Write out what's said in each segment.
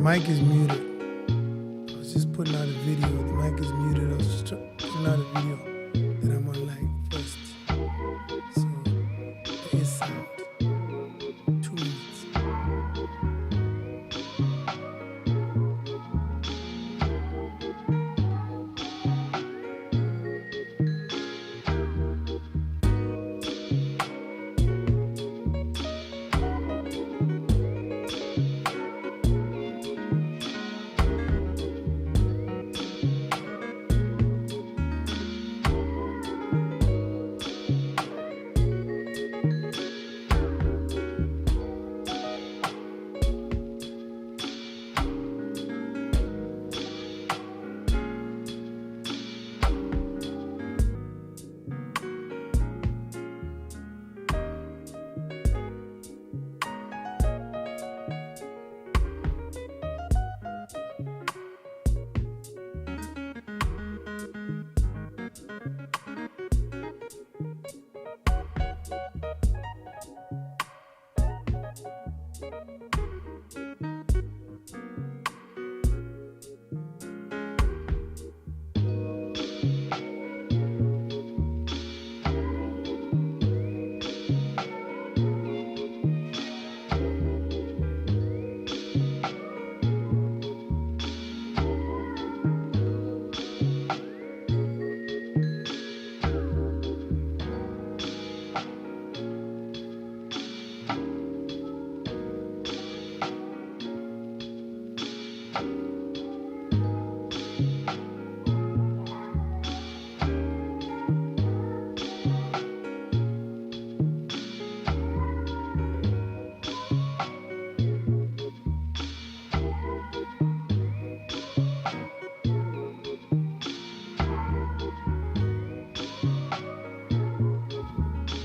mic is muted. I was just putting out a video. The mic is muted. I was just putting out a video that I'm on like first. So there is sound. 2 minutes.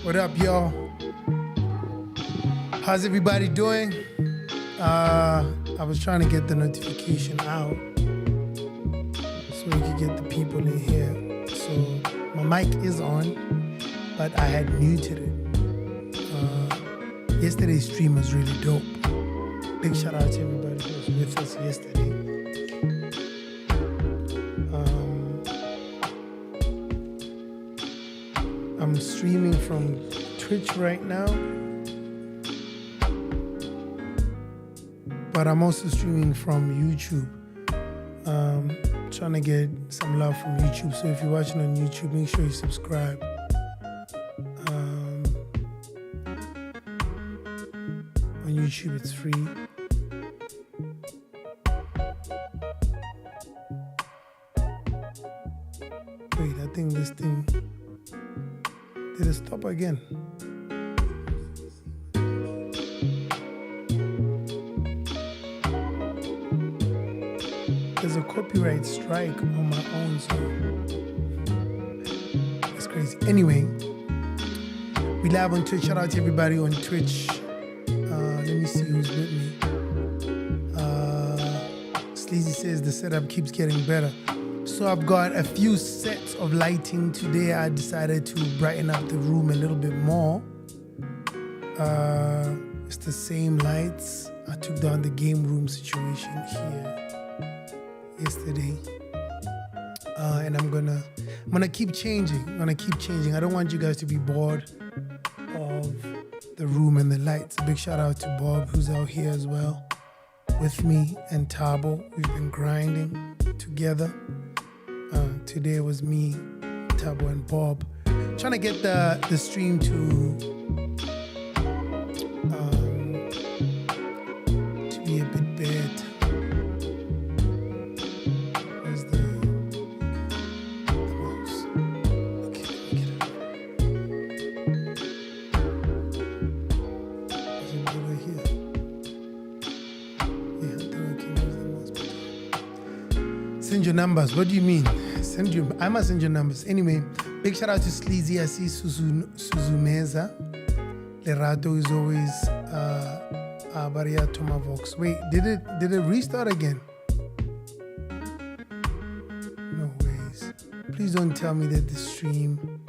What up, y'all? How's everybody doing? I was trying to get the notification out so we could get the people in here. So my mic is on, but I had muted it. Yesterday's stream was really dope. Big shout out to everybody who was with us yesterday. I'm streaming from Twitch right now, but I'm also streaming from YouTube. Trying to get some love from YouTube. So if you're watching on YouTube, make sure you subscribe. On YouTube, it's free. Wait, I think this thing... Did it stop again? There's a copyright strike on my own song. That's crazy. Anyway, we live on Twitch. Shout out to everybody on Twitch. Let me see who's with me. Sleazy says the setup keeps getting better. So I've got a few sets of lighting today. I decided to brighten up the room a little bit more. It's the same lights. I took down the game room situation here yesterday. And I'm gonna keep changing. I don't want you guys to be bored of the room and the lights. A big shout out to Bob, who's out here as well with me, and Tabo. We've been grinding together. Today was me, Tabo, and Bob, trying to get the stream to be a bit better. Where's the mouse? Okay, let me get it. Is it over here? Yeah, I think I can use the mouse. Send your numbers. What do you mean? I must send your numbers. Anyway, big shout out to Sleazy. I see Suzumeza. Lerato is always Baria Tomavox. Wait, did it restart again? No ways. Please don't tell me that the stream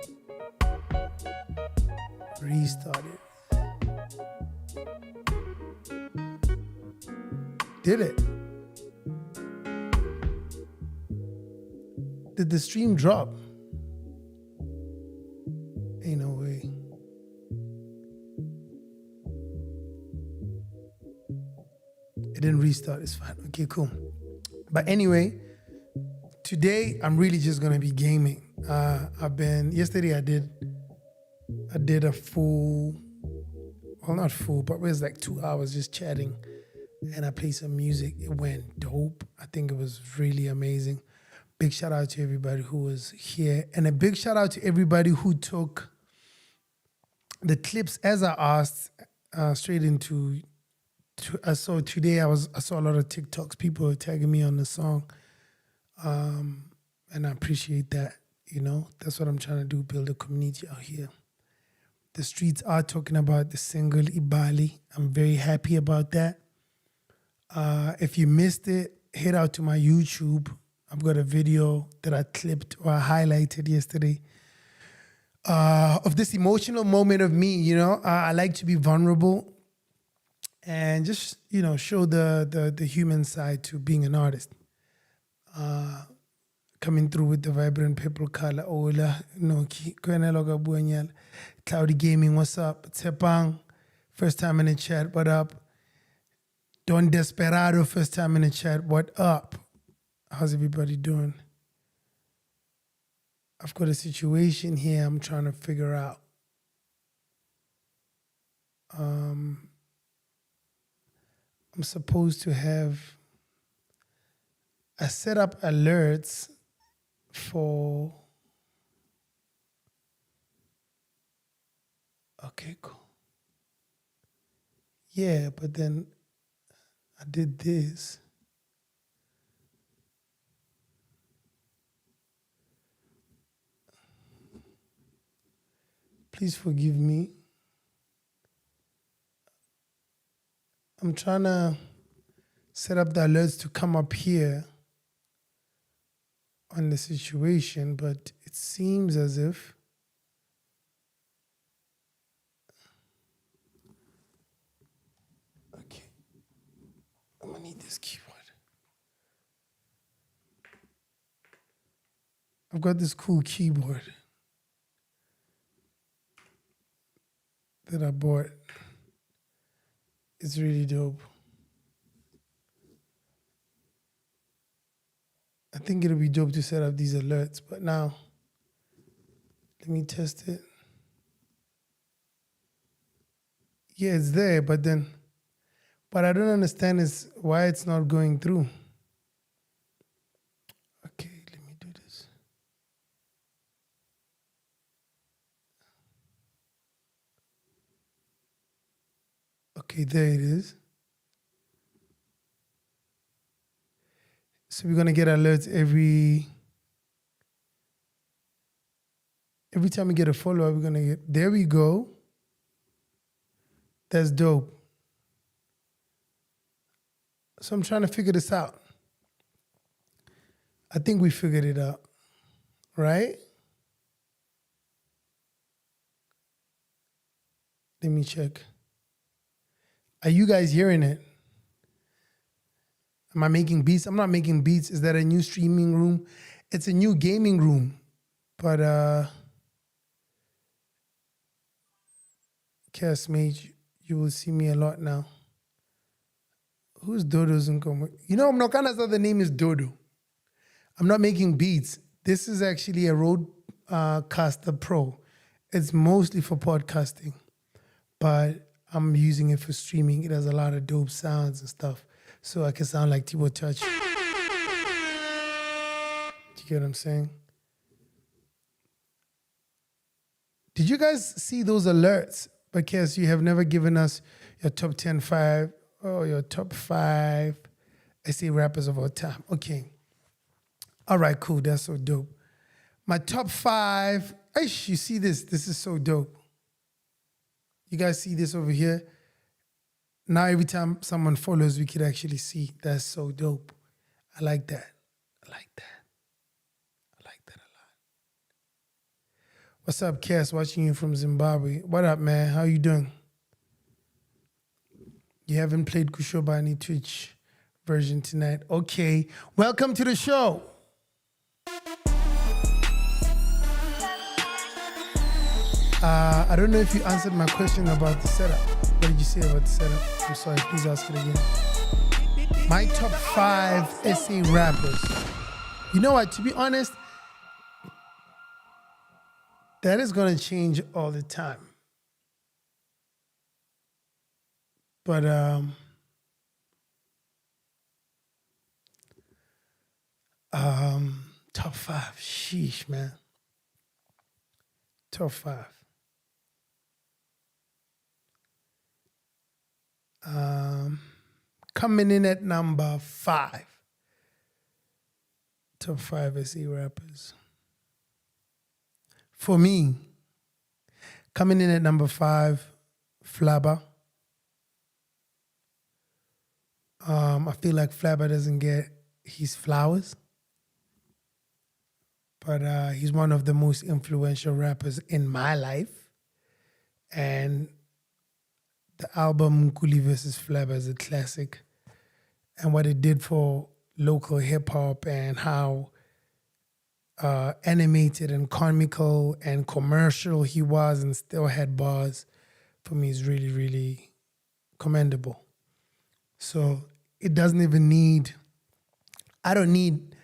restarted. Did it? Did the stream drop? Ain't no way. It didn't restart. It's fine. Okay, cool. But anyway, today I'm really just gonna be gaming. Yesterday I did a full, well, not full, but it was like 2 hours just chatting, and I played some music. It went dope. I think it was really amazing. Big shout out to everybody who was here, and a big shout out to everybody who took the clips as I asked straight into. So today I saw a lot of TikToks. People were tagging me on the song, and I appreciate that. You know, that's what I'm trying to do, build a community out here. The streets are talking about the single Ibali. I'm very happy about that. If you missed it, head out to my YouTube. I've got a video that I clipped or I highlighted yesterday of this emotional moment of me. You know, I like to be vulnerable and just, you know, show the human side to being an artist. Coming through with the vibrant purple color. Ola, Noki, Kweneloga Buanyal, Cloudy Gaming, what's up? Tepang, first time in the chat, what up? Don Desperado, first time in the chat, what up? How's everybody doing? I've got a situation here I'm trying to figure out. I'm supposed to have, I set up alerts for, okay, cool. Yeah, but then I did this. Please forgive me. I'm trying to set up the alerts to come up here on the situation, but it seems as if okay, I'm gonna need this keyboard. I've got this cool keyboard that I bought. It's really dope. I think it'll be dope to set up these alerts, but now let me test it. Yeah, it's there, but I don't understand is why it's not going through. Okay, let me do this. Okay, there it is. So we're gonna get alerts every time we get a follow-up, we're gonna get, there we go. That's dope. So I'm trying to figure this out. I think we figured it out, right? Let me check. Are you guys hearing it? Am I making beats? I'm not making beats. Is that a new streaming room? It's a new gaming room. But castmate, you will see me a lot now. Who's Dodo's income? You know, Mnokana's other name is Dodo. I'm not making beats. This is actually a Rodecaster Pro. It's mostly for podcasting, but I'm using it for streaming. It has a lot of dope sounds and stuff, so I can sound like Thibaut Touch. Do you get what I'm saying? Did you guys see those alerts? Because you have never given us your top 10, 5, or your top 5 SA rappers of all time. Okay. All right, cool. That's so dope. My top 5. Aish, you see this? This is so dope. You guys see this over here? Now every time someone follows, we could actually see. That's so dope. I like that. I like that. I like that a lot. What's up, Cass? Watching you from Zimbabwe. What up, man? How you doing? You haven't played Kushoba any Twitch version tonight. Okay. Welcome to the show. I don't know if you answered my question about the setup. What did you say about the setup? I'm sorry, please ask it again. My top 5 SA rappers. You know what, to be honest, that is going to change all the time. But top 5, sheesh, man. Top 5. Coming in at number 5. Top 5 SA rappers. For me, coming in at number 5, Flabba. I feel like Flabba doesn't get his flowers, but he's one of the most influential rappers in my life. And the album Nkuli vs. Flabba is a classic. And what it did for local hip hop and how animated and comical and commercial he was and still had bars, for me is really, really commendable. So it doesn't even need, I don't need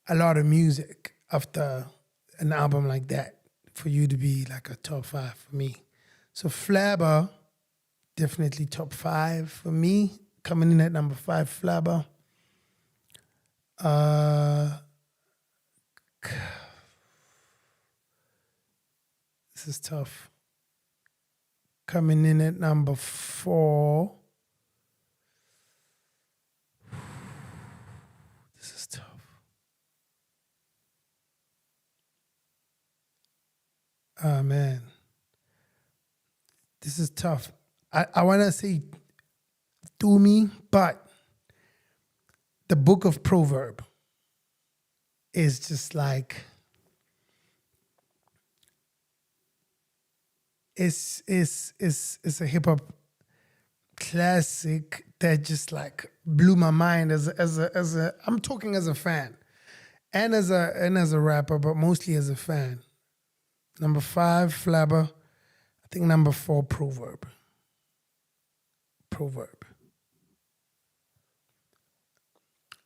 a lot of music after an album like that for you to be like a top 5 for me. So Flabba, definitely top 5 for me. Coming in at number 5, Flabba. This is tough. Coming in at number 4. This is tough. Oh, man. This is tough. I want to say Tumi, but the book of Proverb is just like, it's a hip hop classic that just like blew my mind as a I'm talking as a fan and as a rapper, but mostly as a fan. Number 5, Flabba. I think number 4, Proverb.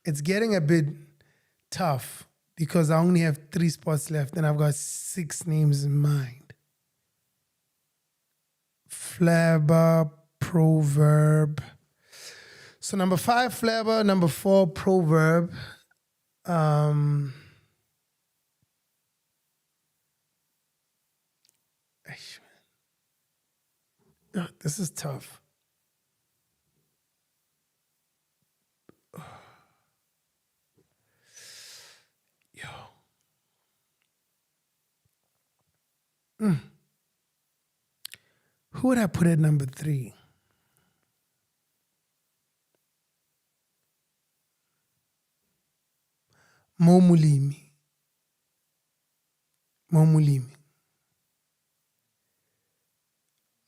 It's getting a bit tough because I only have 3 spots left and I've got 6 names in mind. Flabba, Proverb. So number 5, Flabba. Number 4, Proverb. This is tough. Who would I put at number 3? Mo Mulimi.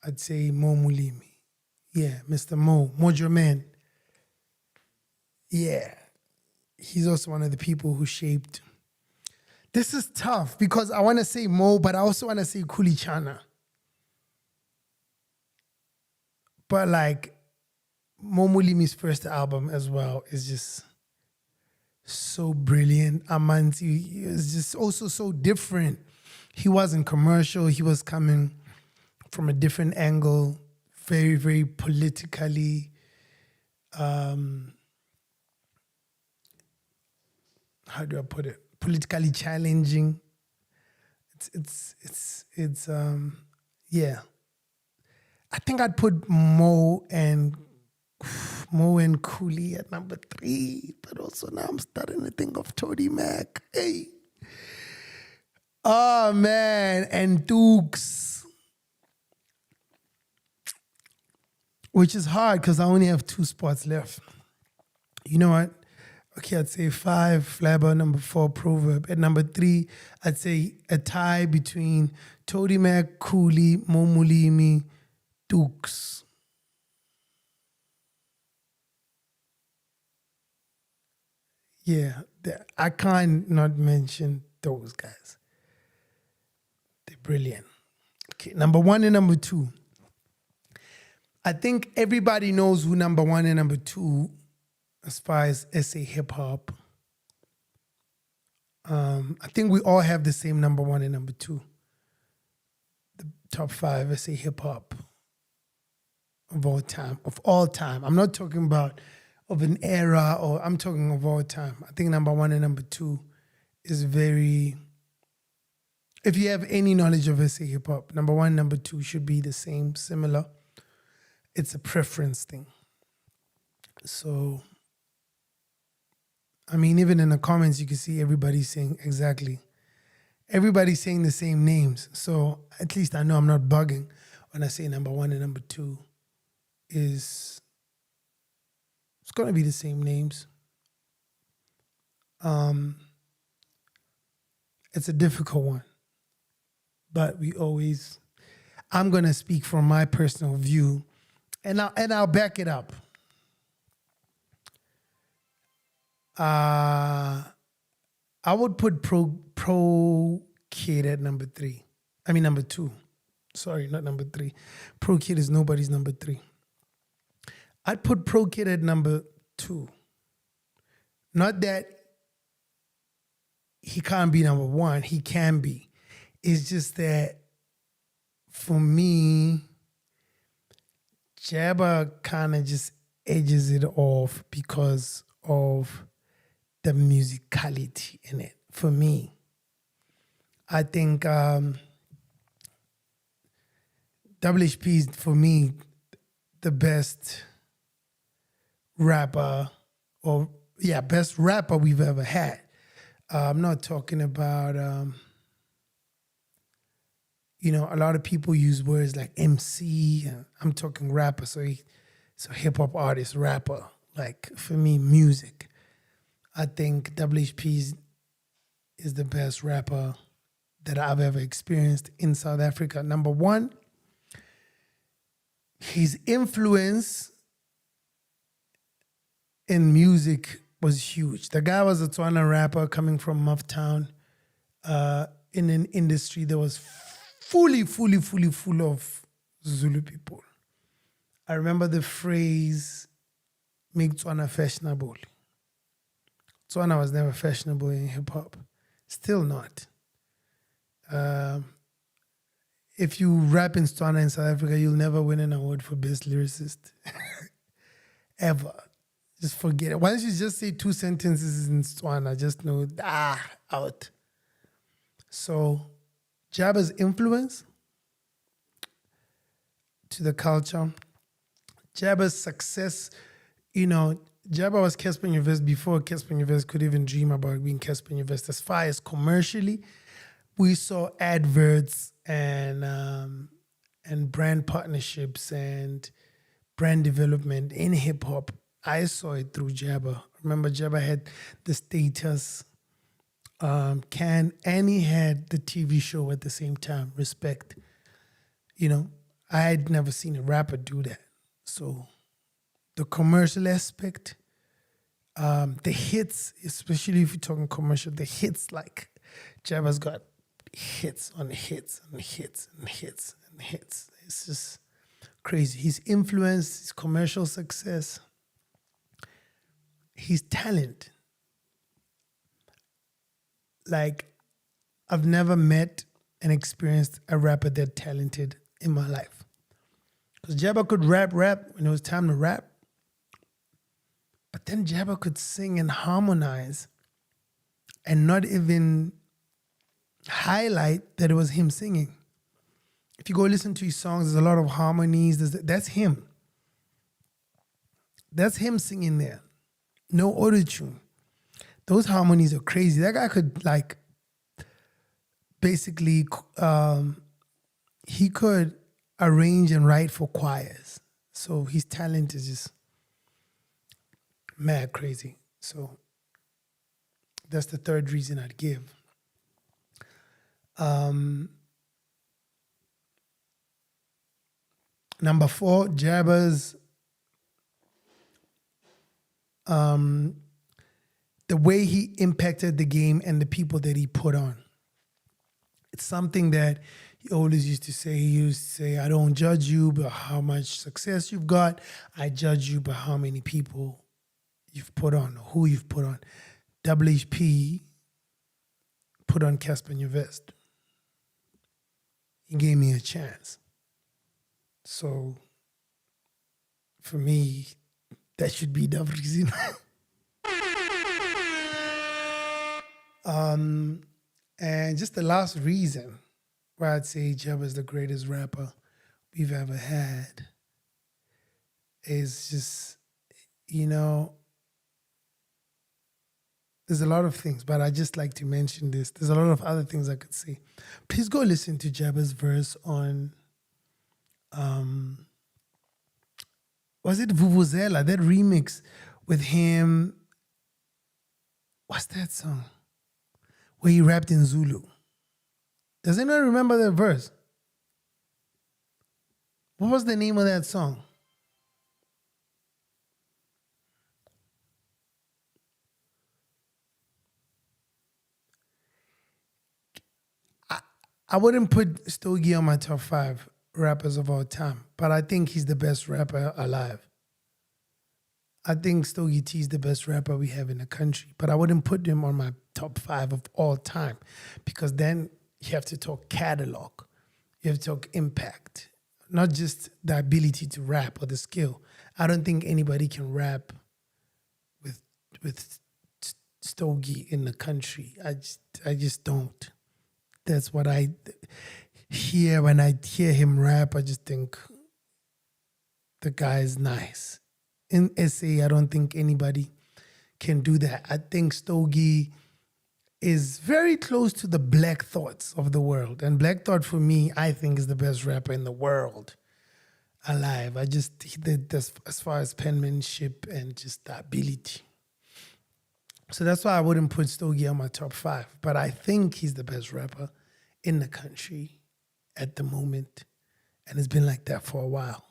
I'd say Mo Mulimi. Yeah, Mr. Mojo Man. Yeah. He's also one of the people who shaped. This is tough because I want to say Mo, but I also want to say Kulichana. But like Mo Mulimi's first album as well is just so brilliant. Amanti is just also so different. He wasn't commercial. He was coming from a different angle, very, very politically. How do I put it? Politically challenging. Yeah. I think I'd put Mo and Cooley at number 3, but also now I'm starting to think of Toady Mac. Hey. Oh man, and Dukes. Which is hard because I only have 2 spots left. You know what? Okay, I'd say 5, Flabba, number 4, Proverb. At number 3, I'd say a tie between Toady Mac, Cooley, Mo Mulimi, Dukes. Yeah, I can't not mention those guys. They're brilliant. Okay, number one and number two. I think everybody knows who number one and number two as far as SA hip hop. I think we all have the same number one and number two. The top five SA hip hop of all time. I'm not talking about of an era, or I'm talking of all time. I think number one and number two is very, if you have any knowledge of SA hip hop, number one, number two should be the same, similar. It's a preference thing. So, I mean, even in the comments, you can see everybody saying exactly. Everybody's saying the same names. So at least I know I'm not bugging when I say number one and number two it's going to be the same names. It's a difficult one. But I'm going to speak from my personal view, and I'll back it up. I would put Pro Kid at number two. Sorry, not number three. Pro Kid is nobody's number three. I'd put Pro Kid at number two. Not that he can't be number one. He can be. It's just that for me, Jabba kind of just edges it off because of the musicality in it. For me, I think WHP is, for me, the best rapper, best rapper we've ever had. I'm not talking about, a lot of people use words like MC. I'm talking rapper, so hip hop artist, rapper. Like, for me, music. I think WHP is the best rapper that I've ever experienced in South Africa. Number one, his influence in music was huge. The guy was a Tswana rapper coming from Mufftown in an industry that was fully full of Zulu people. I remember the phrase, make Tswana fashionable. Tswana was never fashionable in hip-hop. Still not. If you rap in Tswana in South Africa, you'll never win an award for best lyricist. Ever. Just forget it. Why don't you just say 2 sentences in Tswana? Just know, out. So, Jabba's influence to the culture, Jabba's success, Jabba was Cassper Nyovest before Cassper Nyovest could even dream about being Cassper Nyovest. As far as commercially, we saw adverts and brand partnerships and brand development in hip hop. I saw it through Jabba. Remember, Jabba had the Status and he had the TV show at the same time, Respect. I had never seen a rapper do that. So the commercial aspect, the hits, especially if you're talking commercial, the hits, like Jabba's got hits on hits and hits and hits and hits. It's just crazy. His influence, his commercial success, his talent. Like, I've never met and experienced a rapper that talented in my life. Because Jabba could rap when it was time to rap. But then Jabba could sing and harmonize and not even highlight that it was him singing. If you go listen to his songs, there's a lot of harmonies. That's him. That's him singing there. No auto-tune. Those harmonies are crazy. That guy could, basically, he could arrange and write for choirs. So his talent is just mad crazy. So that's the third reason I'd give. Number 4, Jabba's the way he impacted the game and the people that he put on. It's something that He used to say, I don't judge you by how much success you've got. I judge you by how many people you've put on, or who you've put on. WHP put on Cassper Nyovest. He gave me a chance. So for me, that should be the reason. And just the last reason why I'd say Jeb is the greatest rapper we've ever had is just, there's a lot of things, but I just like to mention this. There's a lot of other things I could say. Please go listen to Jabba's verse on, was it Vuvuzela, that remix with him? What's that song? Where he rapped in Zulu. Does anyone remember that verse? What was the name of that song? I wouldn't put Stogie on my top 5 rappers of all time, but I think he's the best rapper alive. I think Stogie T is the best rapper we have in the country, but I wouldn't put him on my top 5 of all time, because then you have to talk catalog, you have to talk impact, not just the ability to rap or the skill. I don't think anybody can rap with Stogie in the country. I just don't. That's what I hear when I hear him rap. I just think the guy is nice. In SA, I don't think anybody can do that. I think Stogie is very close to the Black Thoughts of the world. And Black Thought, for me, I think is the best rapper in the world alive. As far as penmanship and just the ability. So that's why I wouldn't put Stogie on my top 5. But I think he's the best rapper in the country at the moment. And it's been like that for a while.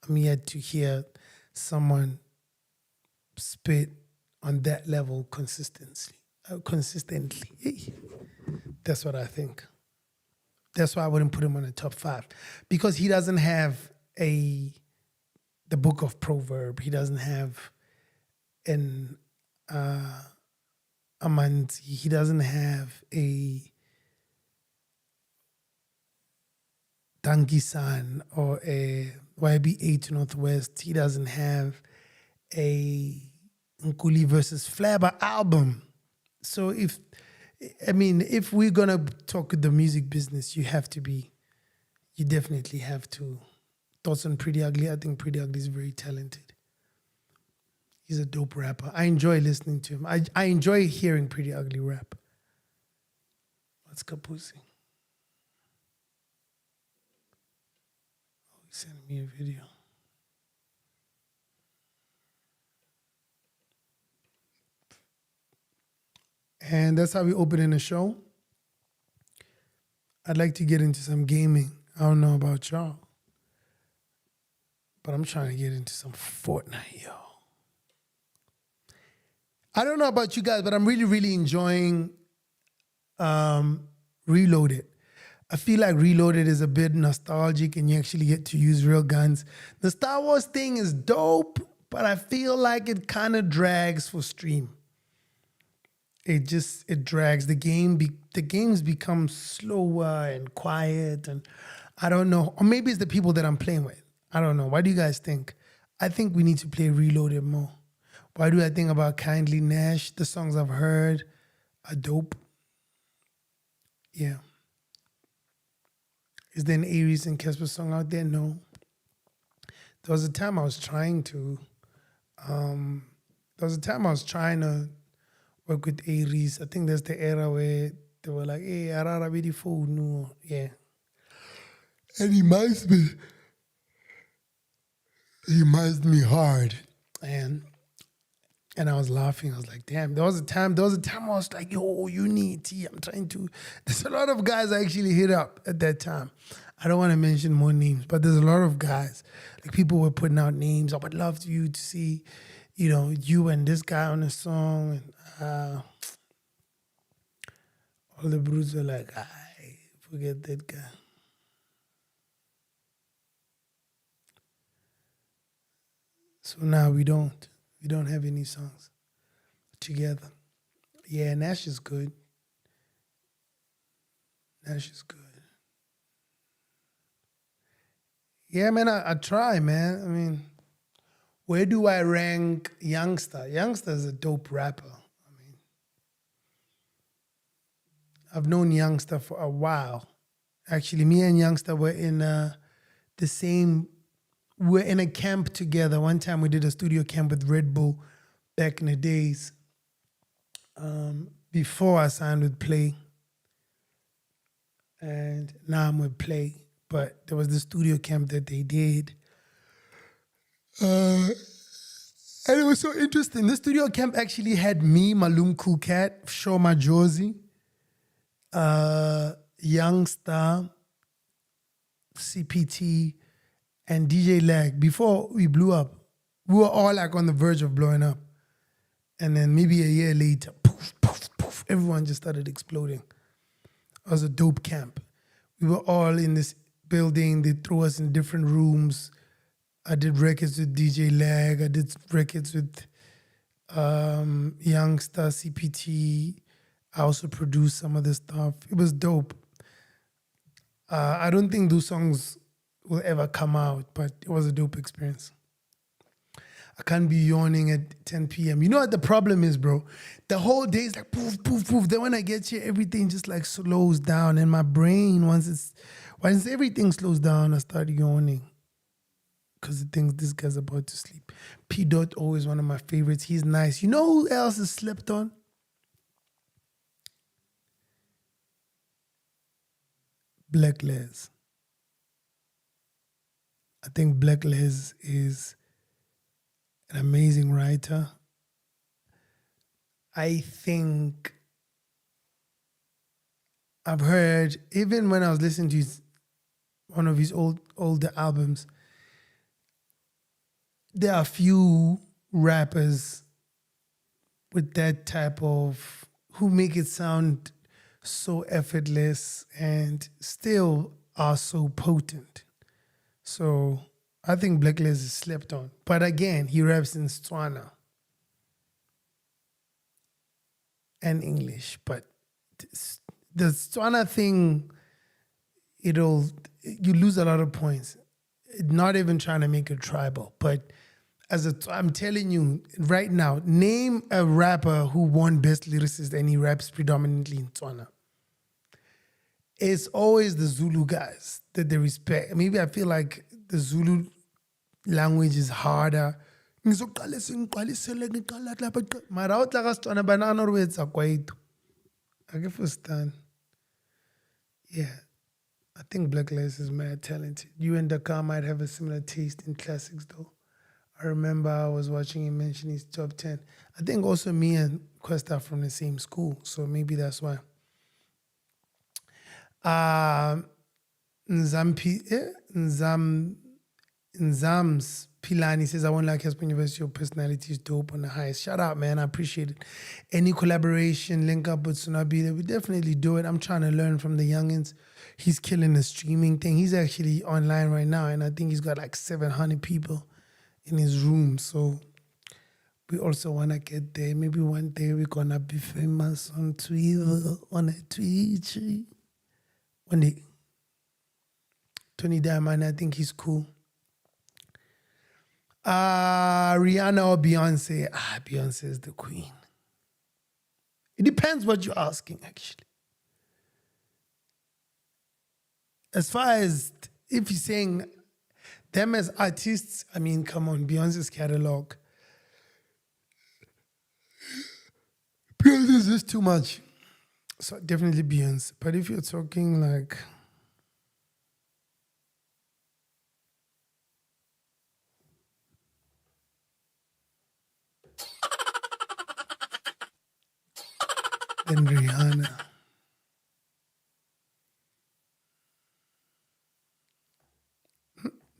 I'm yet to hear someone spit on that level consistently. That's what I think. That's why I wouldn't put him on the top 5. Because he doesn't have the book of Proverb. He doesn't have an Amanzi. He doesn't have a Dangi-san or a YB8 Northwest. He doesn't have a Nkuli versus Flabber album. So if we're gonna talk the music business, you definitely have to. Thoughts on Pretty Ugly. I think Pretty Ugly is very talented. He's a dope rapper. I enjoy listening to him. I enjoy hearing Pretty Ugly rap. What's Kapusi? Oh, he sent me a video. And that's how we open in the show. I'd like to get into some gaming. I don't know about y'all, but I'm trying to get into some Fortnite, yo. I don't know about you guys, but I'm really, really enjoying Reloaded. I feel like Reloaded is a bit nostalgic and you actually get to use real guns. The Star Wars thing is dope, but I feel like it kind of drags for stream. It drags. The games become slower and quiet, and I don't know. Or maybe it's the people that I'm playing with. I don't know. What do you guys think? I think we need to play Reloaded more. Why do I think about Kindly Nash? The songs I've heard are dope. Yeah. Is there an Aries and Cassper song out there? No. There was a time I was trying to work with Aries. I think that's the era where they were like, hey, Arara be the phone. No. Yeah. And he minds me hard. And I was laughing. I was like, damn, there was a time I was like, yo, Unity. There's a lot of guys I actually hit up at that time. I don't want to mention more names, but there's a lot of guys. Like, people were putting out names. I would love you to see, you and this guy on a song. And all the brutes were like, forget that guy. So now we don't have any songs together. Yeah, Nash is good. Nash is good. Yeah, man, I try, man. I mean, where do I rank Youngster? Youngster is a dope rapper. I've known Youngster for a while. Actually, me and Youngster were in the same. We were in a camp together. One time we did a studio camp with Red Bull back in the days. Before I signed with Play, and now I'm with Play. But there was the studio camp that they did. And it was so interesting. The studio camp actually had me, Malum Cool Cat, Shoma Josie, Youngster, CPT, and DJ Lag. Before we blew up, we were all like on the verge of blowing up. And then maybe a year later, poof, poof, poof, everyone just started exploding. It was a dope camp. We were all in this building. They threw us in different rooms. I did records with DJ Lag. I did records with Youngster, CPT. I also produced some of the stuff. It was dope. I don't think those songs will ever come out, but it was a dope experience. I can't be yawning at 10 p.m. You know what the problem is, bro? The whole day is like poof, poof, poof. Then when I get here, everything just like slows down. And my brain, once everything slows down, I start yawning. Because it thinks this guy's about to sleep. P. Dot, always one of my favorites. He's nice. You know who else is slept on? Black Les. I think Black Les is an amazing writer. I think I've heard, even when I was listening to one of his older albums, there are few rappers with that type of, who make it sound so effortless and still are so potent. So I think Black Les is slept on. But again, he raps in Tswana and English. But the Tswana thing, you lose a lot of points. Not even trying to make it tribal, but I'm telling you right now, name a rapper who won Best Lyricist and he raps predominantly in Tswana. It's always the Zulu guys that they respect. Maybe I feel like the Zulu language is harder. Mara o tla ka Setswana ba nagana gore o etsa kwaito. I can understand. Yeah. I think Black Les is mad talented. You and Dakar might have a similar taste in classics though. I remember I was watching him mention his top 10. I think also me and Quest are from the same school, so maybe that's why. Nzams Pilani says, I won't like Cassper Nyovest, your personality is dope on the highest. Shout out, man. I appreciate it. Any collaboration, link up with Tsunabi, we definitely do it. I'm trying to learn from the youngins. He's killing the streaming thing. He's actually online right now, and I think he's got like 700 people in his room. So we also want to get there. Maybe one day we're going to be famous on Twitter, on a Twitch. One day. Tony Diamond, I think he's cool. Rihanna or Beyonce? Beyonce is the queen. It depends what you're asking, actually. As far as if you're saying them as artists, I mean, come on, Beyonce's catalog. Beyonce is just too much. So definitely Beyonce. But if you're talking like, then Rihanna.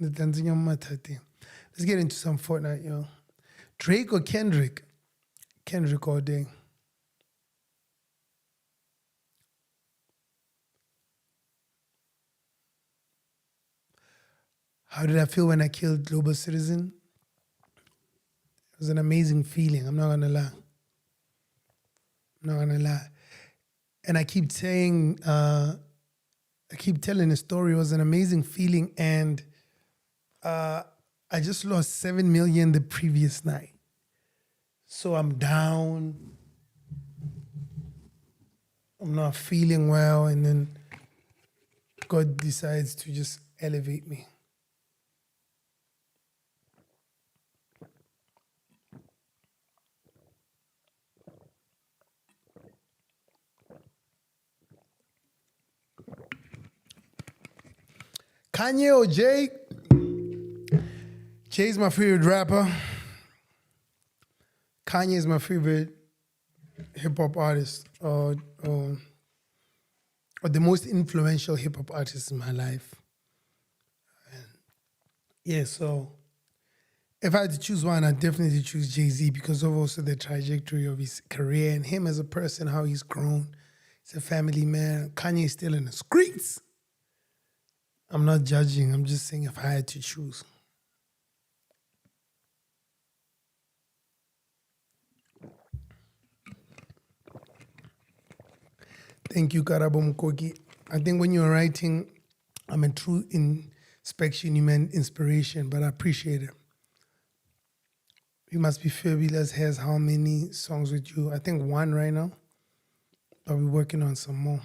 Let's get into some Fortnite, yo. Drake or Kendrick? Kendrick all day. How did I feel when I killed Global Citizen? It was an amazing feeling. I'm not gonna lie. I'm not gonna lie. And I keep saying, I keep telling the story. It was an amazing feeling, and I just lost 7 million the previous night. So I'm down. I'm not feeling well, and then God decides to just elevate me. Kanye or Jay? Jay's my favorite rapper. Kanye is my favorite hip hop artist, or the most influential hip hop artist in my life. And yeah, so if I had to choose one, I'd definitely choose Jay-Z because of also the trajectory of his career and him as a person, how he's grown. He's a family man. Kanye's still in the streets. I'm not judging. I'm just saying if I had to choose. Thank you, Karabo Mukoki. I think when you're writing, I'm a true inspection, you meant inspiration, but I appreciate it. You Must Be Fabulous has how many songs with you? I think one right now, but we're working on some more.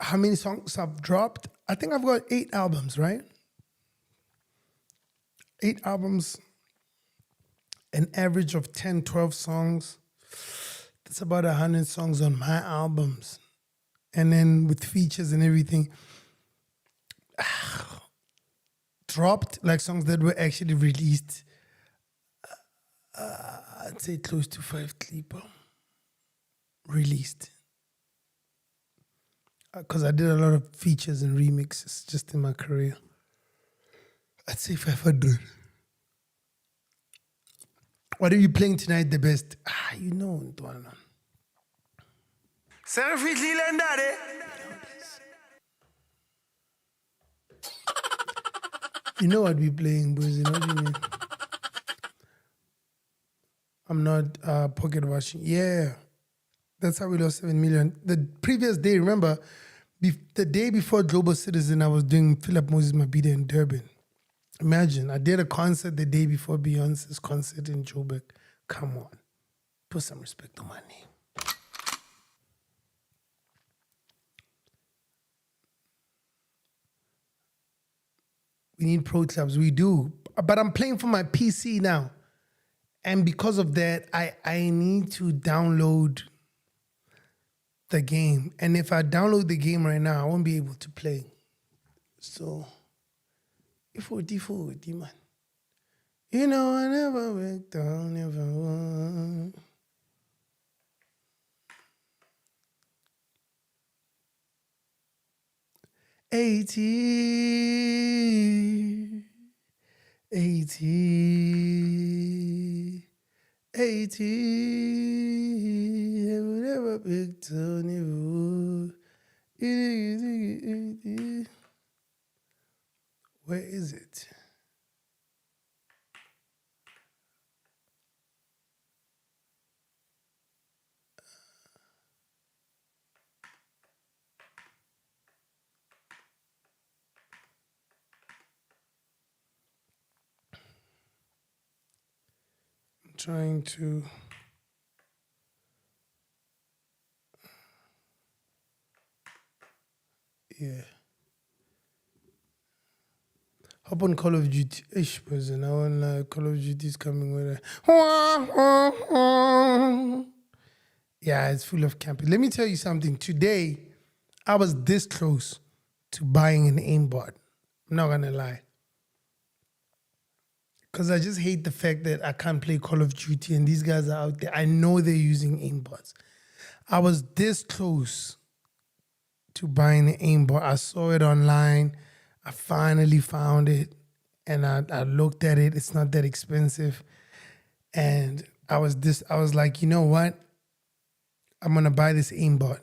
How many songs I've dropped? I think I've got 8 albums, right? 8 albums, an average of 10, 12 songs. That's about 100 songs on my albums. And then with features and everything, dropped, like songs that were actually released, I'd say close to 5 clips released. Because I did a lot of features and remixes just in my career. I'd say 500. What are you playing tonight the best? You know, Ntwana. You know what we're playing, boys. You know what you mean? I'm not pocket watching. Yeah. That's how we lost 7 million. The previous day, remember, the day before Global Citizen, I was doing Philip Moses Mabida in Durban. Imagine, I did a concert the day before Beyonce's concert in Joburg. Come on. Put some respect on my name. We need pro clubs. We do. But I'm playing for my PC now. And because of that, I need to download the game. And if I download the game right now, I won't be able to play. So, if man. You know, I never break down, never won. AT, never break down, never won. Where is it? Trying to hop on Call of Duty. Ish, person. I want Call of Duty is coming with a yeah, it's full of camping. Let me tell you something. Today, I was this close to buying an aimbot. I'm not gonna lie. Because I just hate the fact that I can't play Call of Duty and these guys are out there. I know they're using aimbots. I was this close to buying an aimbot. I saw it online. I finally found it. And I looked at it. It's not that expensive. And I was like, you know what? I'm going to buy this aimbot.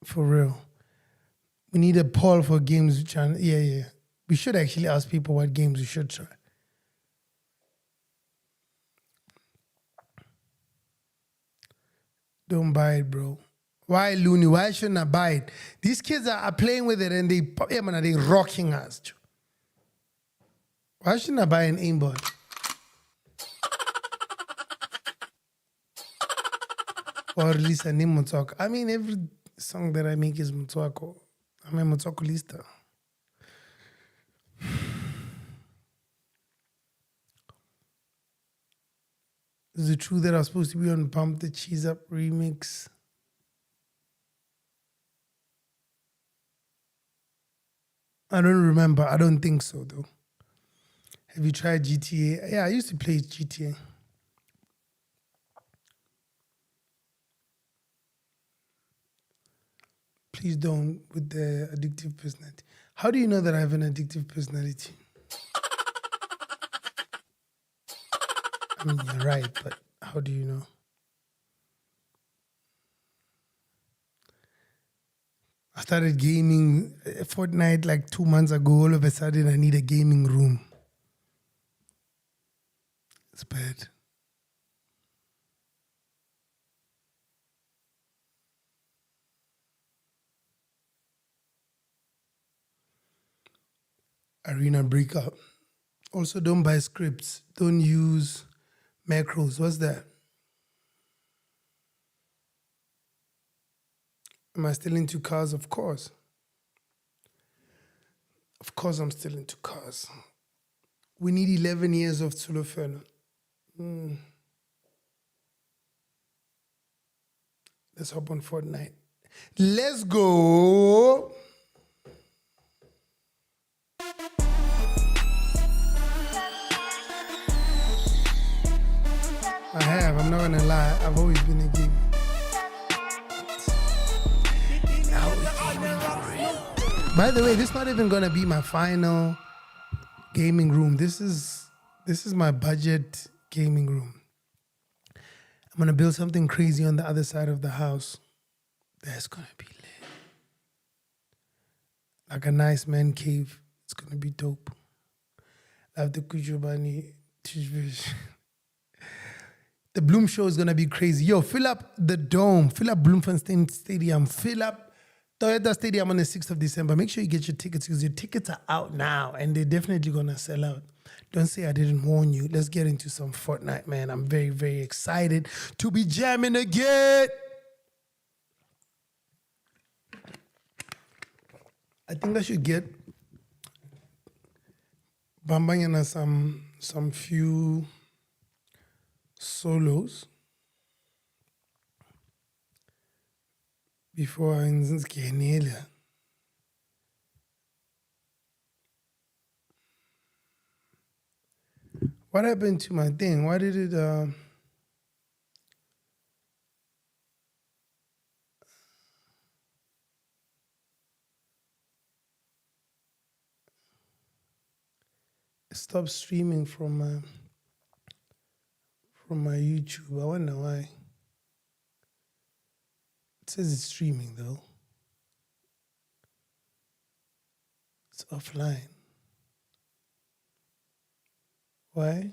For real. We need a poll for games which are, yeah. We should actually ask people what games we should try. Don't buy it, bro. Why, Looney? Why shouldn't I buy it? These kids are playing with it and they rocking us. Why shouldn't I buy an aimbot? Or at least a name Motswako. I mean, every song that I make is Motswako. I'm a Motswako lista. Is it true that I was supposed to be on Pump the Cheese Up remix? I don't remember. I don't think so, though. Have you tried GTA? Yeah, I used to play GTA. Please don't with the addictive personality. How do you know that I have an addictive personality? I mean, you're right, but how do you know? I started gaming Fortnite like 2 months ago. All of a sudden, I need a gaming room. It's bad. Arena breakup. Also, don't buy scripts. Don't use macros. What's that? Am I still into cars? Of course. Of course, I'm still into cars. We need 11 years of Tsulofelo. Let's hop on Fortnite. Let's go. I have. I'm not going to lie. I've always been a gamer. By the way, this is not even going to be my final gaming room. This is my budget gaming room. I'm going to build something crazy on the other side of the house. That's going to be lit. Like a nice man cave. It's going to be dope. I have the Kujubani Tishvish. The Bloom show is going to be crazy. Yo, fill up the dome. Fill up Bloemfontein Stadium. Fill up Toyota Stadium on the 6th of December. Make sure you get your tickets because your tickets are out now and they're definitely going to sell out. Don't say I didn't warn you. Let's get into some Fortnite, man. I'm very, very excited to be jamming again. I think I should get Bambangana some few solos before I ngenele. What happened to my thing? Why did it stop streaming from my YouTube? I wonder why. It says it's streaming though. It's offline. Why?